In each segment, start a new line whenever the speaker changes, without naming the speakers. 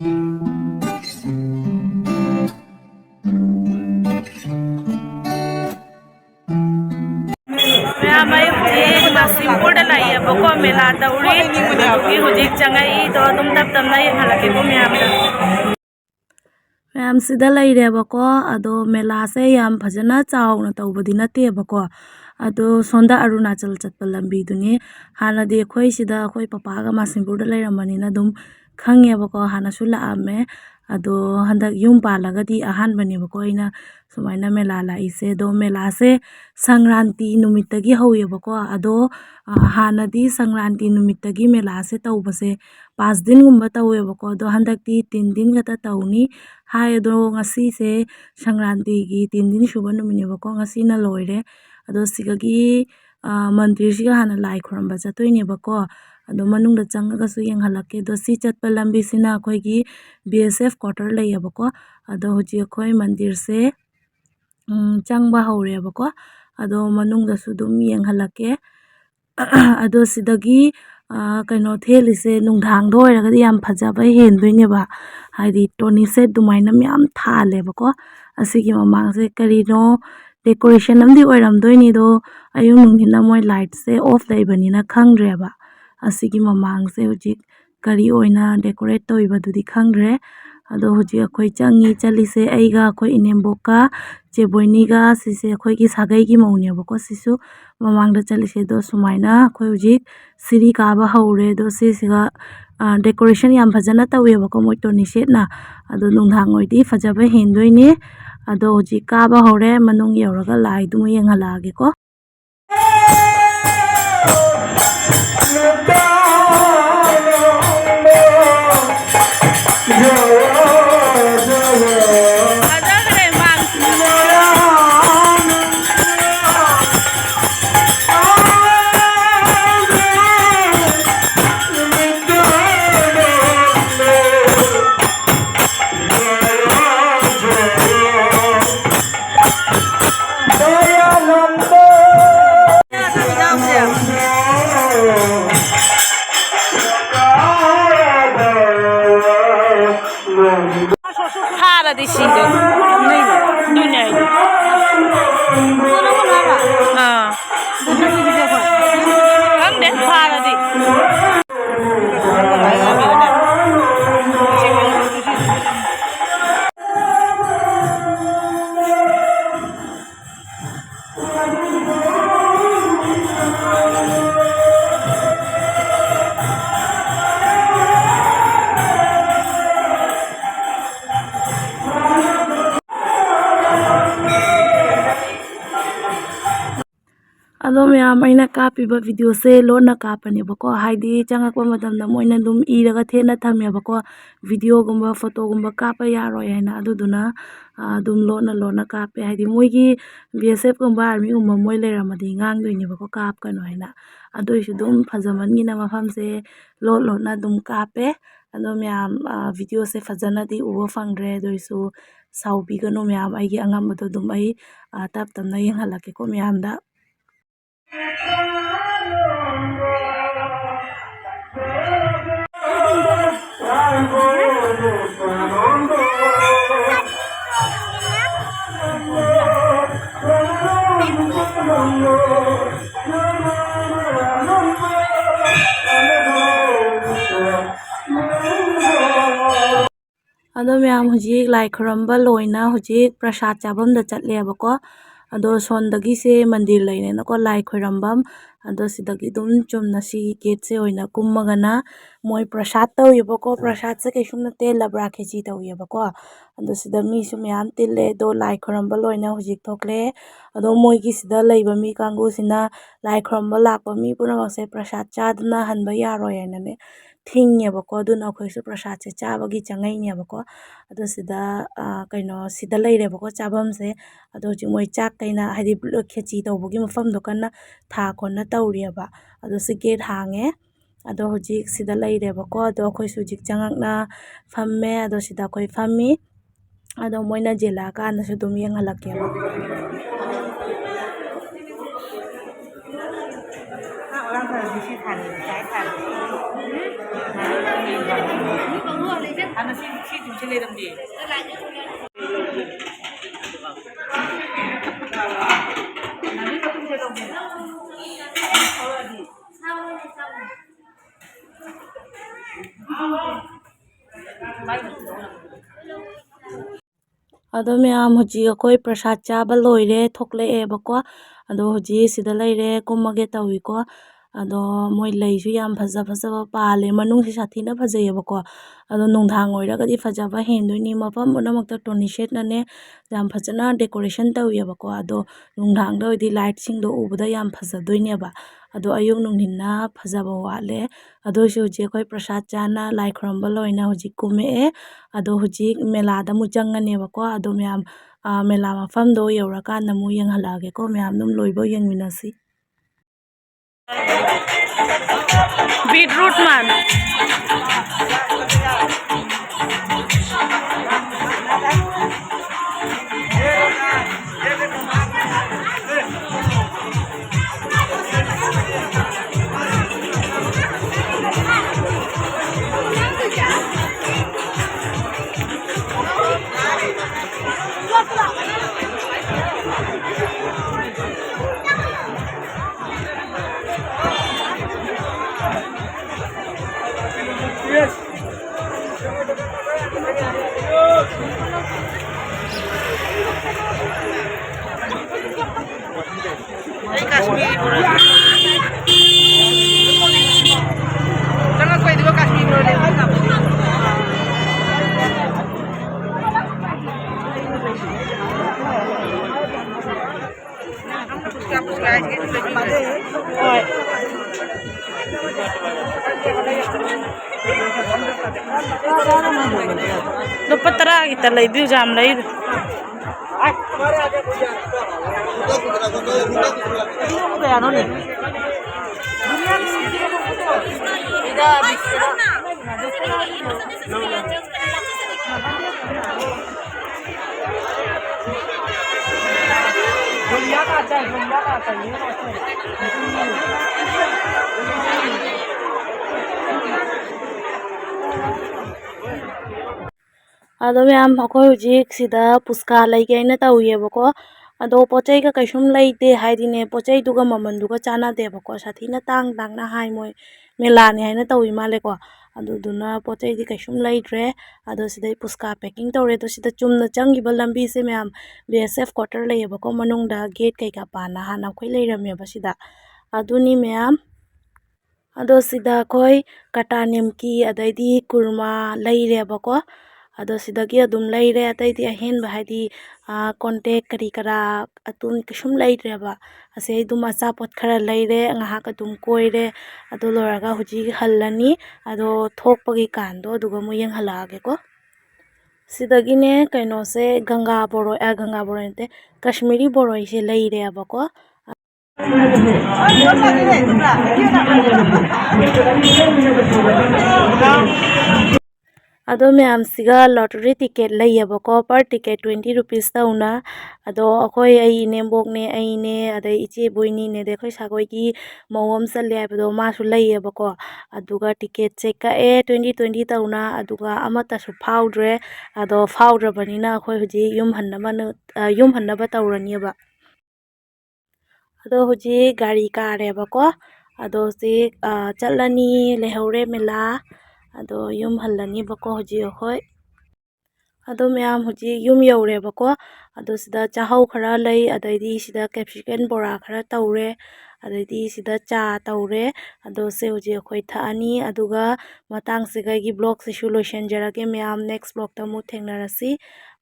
मैं नरसिंहपुर लाइबको मेला तौरी हूँ चंगई तो तब तमना येंगे मैम सिदा लेरेबको अदो मेलासे याम फजना चावना तौबदी नतेबको अदो सोंदा अरुणाचल चटप लंबीदुनी हानादि अखोई सिदा अखोई पपागा मासिंगपुरदा लेरमनिना दुम खंगेबको हानासु लाआमे अदो हंदक युम पालगदी अहानबनेबको अइना सुमाइना मेला लाइसे दो मेलासे संक्रांति नुमित्तगी हौयेबको अदो हानादि संक्रांति नुमित्तगी मेलासे तौबसे 5 दिन गुम्बा तौयेबको अदो हंदकती 3 दिन गता तौनी हाय अदो ngasi संक्रांति की 3 दिन सुबह नुमिनेबको ngasi na loire अदो सिगगी मंदिर सिगा हाना लाई खुरंबा चतोइनेबको अदो मनुंगदा चंगगासु येंगहलके दो सि चटपा लंबी सिना अखोइगी बीएसएफ क्वार्टर लैयबको अदो हुजि अखोइ मंदिर से चंगबा हौरेबको अदो मनुंगदासु दुम येंगहलके अदो सिदगी कइनो थेलिसे नुंगधांग दोइरगदि याम फजाबा हेंदोइनेबा हाइदि टोनी से दुमाइना म्याम थालेबको असिगी ममांगसे करिनो डेकोरेशन अमदि ओइरमदोइनिदो अयुं नुंगिना मोय लाइट से ऑफ लैबनिना खंग्रेबा असिगी ममांगसे हुजि करी ओइना डेकोरेट तोइबदुदि खंग्रे अदो हुजि अखोइ चंगी चलिसे अइगा अखोइ इनेम्बोका चेबोइनिगा सिसे अखोइगी सागैगी मौनेबको सिसु ममांगदा चलिसे दो सुमाइना अखोइ हुजि सिरी काबा हौरे दो सिसिगा डेकोरेशन याम फजना तौयेबको मोय टोनी सेटना अदो नुंगधांग ओइदि फजाबा हेंदोइने अदो हुजि काबा हौरे मनुंग यौरगा लाइदुम येंगहलागेको 하라 대신도 눈에 근데 하라디 अदो मैम अइना कापिबा वीडियो से लोना कापनेबको हाइदि चंगकपा मतमदा मोइना दुम इरगा थेना थमेबको वीडियो गुम्बा फोटो गुम्बा कापा यारोय हैना अदुदुना दुम लोना कापे हाइदि मोइगी बीएसएफ गुम्बा आर्मी गुम्बा मोइ लेरमदि ngang कापकनो हैना अदुइसु दुम फजमनगिना मफमसे लोना दुम कापे अदो मैम वीडियो से फजनादि उबा फंग्रे अदुइसु साउबिगनो मैम आइगी अंगमबदो दुम अइ तप तमना येंगहलकेको मैमदा अदो मैम हुजिक लाई खुरंबा लोइना हुजिक प्रसाद चाबमदा चटलेबको अदो सोंदगी से मंदिर लेनेनको लाई खुरंबम अदो सिदगी दुम चुमना सी गेट से ओइना कुम्मगना मोय प्रसाद तौयेबको प्रसाद से कैसुम नते लबरा खेची तौयेबको अदो सिदा मीसु म्याम तिले दो लाई खुरंबा लोइना हुजिक थोकले अदो मोयगी सिदा लैबा मी कांगुसिना लाई खुरंबा लाकपा मी पुनमसे प्रसाद चादना हनबा यारोय हैनाने थिंगेबको अदुना अखोइसु प्रसाद से चाबगी चंगैनेबको अदो सिदा कइनो सिदा लैरेबको चाबम से अदो हुजिक मोय चाक कैना हाइदि खेची तौबगी मफमदो कन्ना था कोन्ना तौरियबा अदो से गेट हांगे अदो हुजिक सिदा लैरेबको अदो अखोइसु हुजिक चंगकना फम्मे अदो सिदा अखोइ फम्मी अदो मोयना जेला कानसु दुम येंगहलकेबा
ꯍꯥꯟꯅ ꯁꯤ ꯖꯨꯁꯦ ꯂꯩꯔꯝꯗꯦ
ꯑꯗꯣ ꯃꯌꯥꯝ ꯍꯧꯖꯤꯛ ꯑꯩꯈꯣꯏ ꯄ꯭ꯔꯁꯥꯗ ꯆꯥꯕ ꯂꯣꯏꯔꯦ ꯊꯣꯛꯂꯛꯑꯦꯕꯀꯣ ꯑꯗꯣ ꯍꯧꯖꯤꯛ ꯁꯤꯗ ꯂꯩꯔꯦ ꯀꯨꯝꯃꯒꯦ ꯇꯧꯏꯀꯣ ꯑꯗꯣ ꯃꯣꯏ ꯂꯩꯁꯨ ꯌꯥꯝ ꯐꯖ ꯐꯖꯕ ꯄꯥꯜꯂꯦ ꯃꯅꯨꯡꯁꯤ ꯁꯥꯊꯤꯅ ꯐꯖꯩꯌꯦꯕꯀꯣ ꯑꯗꯣ ꯅꯨꯡꯗꯥꯡ ꯑꯣꯏꯔꯒꯗꯤ ꯐꯖꯕ ꯍꯦꯟꯗꯣꯏꯅꯤ ꯃꯐꯝ ꯄꯨꯝꯅꯃꯛꯇ ꯇꯣꯅꯤꯁꯦꯠꯅꯅꯦ ꯌꯥꯝ ꯐꯖꯅ ꯗꯦꯀꯣꯔꯦꯁꯟ ꯇꯧꯋꯦꯕꯀꯣ ꯑꯗꯣ ꯅꯨꯡꯗꯥꯡꯗ ꯑꯣꯏꯔꯗꯤ ꯂꯥꯏꯠꯁꯤꯡꯗꯣ ꯎꯕꯗ ꯌꯥꯝ ꯐꯖꯗꯣꯏꯅꯦꯕ ꯑꯗꯣ ꯑꯌꯨꯛ ꯅꯨꯡꯊꯤꯟꯅ ꯐꯖꯕ ꯋꯥꯠꯂꯦ ꯑꯗꯨꯏꯁꯨ ꯍꯧꯖꯤꯛ ꯑꯩꯈꯣꯏ ꯄ꯭ꯔꯁꯥꯗ ꯆꯥꯅ ꯂꯥꯏ ꯈꯨꯔꯝꯕ ꯂꯣꯏꯅ ꯍꯧꯖꯤꯛ ꯀꯨꯝꯃꯛꯑꯦ ꯑꯗꯣ ꯍꯧꯖꯤꯛ ꯃꯦꯂꯥꯗ ꯑꯃꯨꯛ ꯆꯪꯉꯅꯦꯕꯀꯣ ꯑꯗꯣ ꯃꯌꯥꯝ ꯃꯦꯂꯥ ꯃꯐꯝꯗꯣ ꯌꯧꯔꯀꯥꯟꯗ ꯑꯃꯨꯛ ꯌꯦꯡꯍꯜꯂꯛꯑꯒꯦꯀꯣ ꯃꯌꯥꯝ ꯑꯗꯨꯝ ꯂꯣꯏꯕꯧ ꯌꯦꯡꯃꯤꯟꯅꯁꯤ
बीटरूट मान काश्मीरी चंगा कोई दिवो काश्मीरी बोले दुपट्टा kita lay di jam lay
ꯑꯗꯣ ꯃꯌꯥꯝ ꯑꯩꯈꯣꯏ ꯍꯧꯖꯤꯛ ꯁꯤꯗ ꯄꯨꯁꯀꯥ ꯂꯩꯒꯦꯅ ꯇꯧꯏꯌꯦꯕꯀꯣ ꯑꯗꯣ ꯄꯣꯠꯆꯩꯒ ꯀꯩꯁꯨꯝ ꯂꯩꯇꯦ ꯍꯥꯏꯗꯤꯅꯦ ꯄꯣꯠꯆꯩꯗꯨꯒ ꯃꯃꯜꯗꯨꯒ ꯆꯥꯟꯅꯗꯦꯕꯀꯣ ꯁꯥꯊꯤꯅ ꯇꯥꯡꯅ ꯍꯥꯏ ꯃꯣꯏ ꯃꯦꯂꯥꯅꯤ ꯍꯥꯏꯅ ꯇꯧꯏ ꯃꯥꯜꯂꯦꯀꯣ ꯑꯗꯨꯗꯨꯅ ꯄꯣꯠꯆꯩꯗꯤ ꯀꯩꯁꯨꯝ ꯂꯩꯇ꯭ꯔꯦ ꯑꯗꯣ ꯁꯤꯗꯩ ꯄꯨꯁꯀꯥ ꯄꯦꯛꯀꯤꯡ ꯇꯧꯔꯦ ꯑꯗꯣ ꯁꯤꯗ ꯆꯨꯝꯅ ꯆꯪꯈꯤꯕ ꯂꯝꯕꯤꯁꯦ ꯃꯌꯥꯝ BSF ꯀ꯭ꯋꯥꯇꯔ ꯂꯩꯌꯦꯕꯀꯣ ꯃꯅꯨꯡꯗ ꯒꯦꯠ ꯀꯩꯀꯥ ꯄꯥꯟꯅ ꯍꯥꯟꯅ ꯑꯩꯈꯣꯏ ꯂꯩꯔꯝꯃꯦꯕ ꯁꯤꯗ ꯑꯗꯨꯅꯤ ꯃꯌꯥꯝ ꯑꯗꯣ ꯁꯤꯗ ꯑꯩꯈꯣꯏ ꯀꯥꯇꯥ ꯅꯤꯝꯀꯤ ꯑꯗꯩꯗꯤ ꯀꯨꯔꯃꯥ ꯂꯩꯔꯦꯕꯀꯣ ꯑꯗꯣ ꯁꯤꯗꯒꯤ ꯑꯗꯨꯝ ꯂꯩꯔꯦ ꯑꯇꯩꯗꯤ ꯑꯍꯦꯟꯕ ꯍꯥꯏꯗꯤ ꯀꯣꯟꯇꯦꯛ ꯀꯔꯤ ꯀꯔꯥ ꯑꯗꯨꯝ ꯀꯩꯁꯨꯝ ꯂꯩꯇ꯭ꯔꯦꯕ ꯑꯁꯤ ꯑꯗꯨꯝ ꯑꯆꯥꯄꯣꯠ ꯈꯔ ꯂꯩꯔꯦ ꯉꯥꯏꯍꯥꯛ ꯑꯗꯨꯝ ꯀꯣꯏꯔꯦ ꯑꯗꯨ ꯂꯣꯏꯔꯒ ꯍꯧꯖꯤꯛ ꯍꯜꯂꯅꯤ ꯑꯗꯣ ꯊꯣꯛꯄꯒꯤ ꯀꯥꯟꯗꯣ ꯑꯗꯨꯒ ꯑꯃꯨꯛ ꯌꯦꯡꯍꯜꯂꯛꯑꯒꯦꯀꯣ ꯁꯤꯗꯒꯤꯅꯦ ꯀꯩꯅꯣꯁꯦ ꯒꯪꯒꯥ ꯕꯣꯔꯣꯏ ꯅꯠꯇꯦ ꯀश्मीरी ꯕꯣꯔꯣꯏꯁꯦ ꯂꯩꯔꯦꯕꯀꯣ ꯑꯗꯣ ꯃꯌꯥꯝꯁꯤꯒ ꯂꯣꯇꯔꯤ ꯇꯤꯀꯦꯠ ꯂꯩꯌꯦꯕꯀꯣ ꯄꯔ ꯇꯤꯀꯦꯠ 20 ꯔꯨꯄꯤꯁ ꯇꯧꯅ ꯑꯗꯣ ꯑꯩ ꯏꯅꯦꯝꯕꯣꯛꯅꯦ ꯑꯩꯅꯦ ꯑꯗꯩ ꯏꯆꯦ ꯕꯣꯏꯅꯤꯅꯦ ꯑꯗꯩ ꯑꯩꯈꯣꯏ ꯁꯥꯒꯣꯏꯒꯤ ꯃꯧ ꯑꯃ ꯆꯠꯂꯦ ꯍꯥꯏꯕꯗꯣ ꯃꯥꯁꯨ ꯂꯩꯌꯦꯕꯀꯣ ꯑꯗꯨꯒ ꯇꯤꯀꯦꯠꯁꯦ ꯀꯛꯑꯦ 20 ꯇꯧꯅ ꯑꯗꯨꯒ ꯑꯃꯠꯇꯁꯨ ꯐꯥꯎꯗ꯭ꯔꯦ ꯑꯗꯣ ꯐꯥꯎꯗ꯭ꯔꯕꯅꯤꯅ ꯑꯩꯈꯣꯏ ꯍꯧꯖꯤꯛ ꯌꯨꯝ ꯍꯟꯅꯕ ꯇꯧꯔꯅꯤꯕ ꯑꯗꯣ ꯍꯧꯖꯤꯛ ꯒꯥꯔꯤ ꯀꯥꯔꯦꯕꯀꯣ ꯑꯗꯣ ꯍꯧꯖꯤꯛ ꯆꯠꯂꯅꯤ ꯂꯩꯍꯧꯔꯦ ꯃꯦꯂꯥ ꯑꯗꯣ ꯌꯨꯝ ꯍꯜꯂꯅꯤꯕꯀꯣ ꯍꯧꯖꯤꯛ ꯑꯩꯈꯣꯏ ꯑꯗꯣ ꯃꯌꯥꯝ ꯍꯧꯖꯤꯛ ꯌꯨꯝ ꯌꯧꯔꯦꯕꯀꯣ ꯑꯗꯣ ꯁꯤꯗ ꯆꯥꯍꯧ ꯈꯔ ꯂꯩ ꯑꯗꯩꯗꯤ ꯁꯤꯗ ꯀꯦꯞꯁꯤꯀꯟ ꯕꯣꯔꯥ ꯈꯔ ꯇꯧꯔꯦ ꯑꯗꯩꯗꯤ ꯁꯤꯗ ꯆꯥ ꯇꯧꯔꯦ ꯑꯗꯣ ꯁꯤ ꯍꯧꯖꯤꯛ ꯑꯩꯈꯣꯏ ꯊꯛꯑꯅꯤ ꯑꯗꯨꯒ ꯃꯇꯥꯡꯁꯤꯒ ꯑꯩꯒꯤ ꯕ꯭ꯂꯣꯒꯁꯤꯁꯨ ꯂꯣꯏꯁꯤꯟꯖꯔꯒꯦ ꯃꯌꯥꯝ ꯅꯦꯛꯁ ꯕ꯭ꯂꯣꯒꯇ ꯑꯃꯨꯛ ꯊꯦꯡꯅꯔꯁꯤ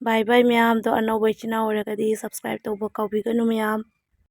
ꯕꯥꯏ ꯕꯥꯏ ꯃꯌꯥꯝꯗꯣ ꯑꯅꯧꯕ ꯏꯆꯤꯟ ꯏꯅꯥꯎ ꯑꯣꯏꯔꯒꯗꯤ ꯁꯕꯁꯀ꯭ꯔꯥꯏꯕ ꯇꯧꯕ ꯀꯥꯎꯕꯤꯒꯅꯨ ꯃꯌꯥꯝ